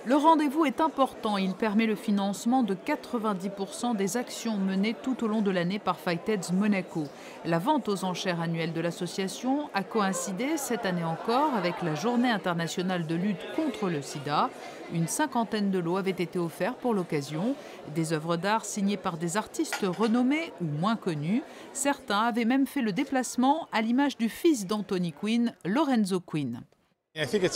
Le rendez-vous est important. Il permet le financement de 90% des actions menées tout au long de l'année par Fightheads Monaco. La vente aux enchères annuelle de l'association a coïncidé cette année encore avec la Journée internationale de lutte contre le sida. Une cinquantaine de lots avaient été offerts pour l'occasion. Des œuvres d'art signées par des artistes renommés ou moins connus. Certains avaient même fait le déplacement à l'image du fils d'Anthony Quinn, Lorenzo Quinn. Je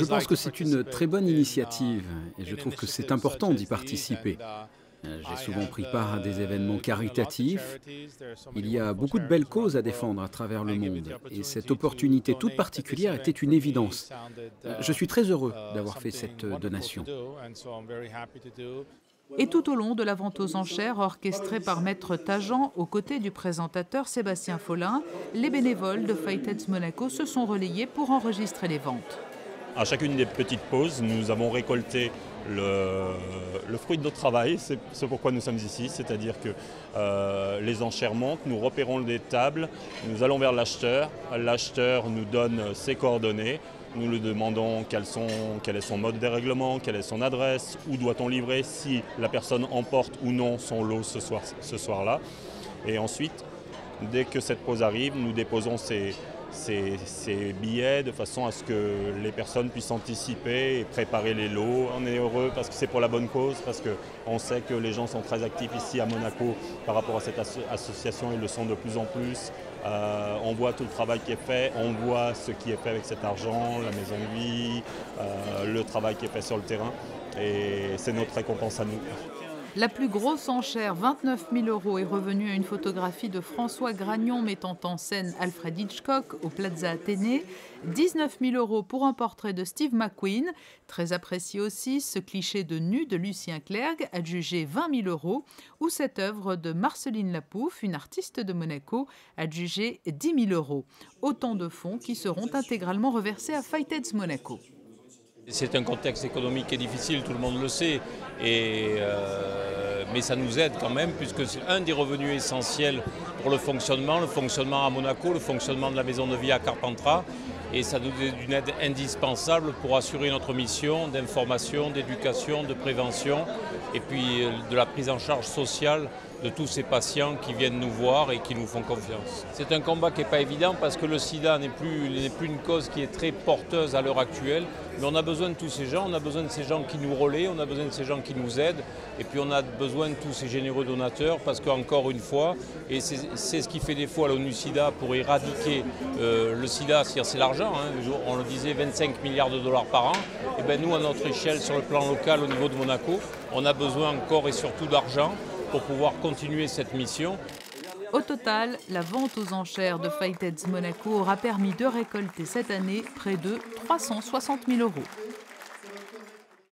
pense que c'est une très bonne initiative et je trouve que c'est important d'y participer. J'ai souvent pris part à des événements caritatifs. Il y a beaucoup de belles causes à défendre à travers le monde et cette opportunité toute particulière était une évidence. Je suis très heureux d'avoir fait cette donation. Et tout au long de la vente aux enchères, orchestrée par Maître Tajan, aux côtés du présentateur Sébastien Follin, les bénévoles de Fightheads Monaco se sont relayés pour enregistrer les ventes. À chacune des petites pauses, nous avons récolté le fruit de notre travail, c'est pourquoi nous sommes ici, c'est-à-dire que les enchères montent, nous repérons les tables, nous allons vers l'acheteur nous donne ses coordonnées, nous lui demandons quel est son mode de règlement, quelle est son adresse, où doit-on livrer, si la personne emporte ou non son lot ce soir-là. Et ensuite, dès que cette pause arrive, nous déposons ces billets de façon à ce que les personnes puissent anticiper et préparer les lots. On est heureux parce que c'est pour la bonne cause, parce qu'on sait que les gens sont très actifs ici à Monaco par rapport à cette association, ils le sont de plus en plus. On voit tout le travail qui est fait, on voit ce qui est fait avec cet argent, la maison de vie, le travail qui est fait sur le terrain et c'est notre récompense à nous. La plus grosse enchère, 29 000 €, est revenue à une photographie de François Gragnon mettant en scène Alfred Hitchcock au Plaza Athénée. 19 000 € pour un portrait de Steve McQueen. Très apprécié aussi, ce cliché de nu de Lucien Clergue, adjugé 20 000 €, ou cette œuvre de Marceline Lapouf, une artiste de Monaco, adjugée 10 000 €. Autant de fonds qui seront intégralement reversés à Fightheads Monaco. C'est un contexte économique qui est difficile, tout le monde le sait, mais ça nous aide quand même puisque c'est un des revenus essentiels pour le fonctionnement à Monaco, le fonctionnement de la maison de vie à Carpentras, et ça nous est une aide indispensable pour assurer notre mission d'information, d'éducation, de prévention et puis de la prise en charge sociale de tous ces patients qui viennent nous voir et qui nous font confiance. C'est un combat qui n'est pas évident parce que le sida n'est plus une cause qui est très porteuse à l'heure actuelle, mais on a besoin de tous ces gens, on a besoin de ces gens qui nous relaient, on a besoin de ces gens qui nous aident, et puis on a besoin de tous ces généreux donateurs parce qu'encore une fois, et c'est ce qui fait défaut à l'ONU SIDA pour éradiquer le sida, c'est l'argent, hein, on le disait 25 milliards de dollars par an, et bien nous à notre échelle sur le plan local au niveau de Monaco, on a besoin encore et surtout d'argent pour pouvoir continuer cette mission. Au total, la vente aux enchères de Fightheads Monaco aura permis de récolter cette année près de 360 000 €.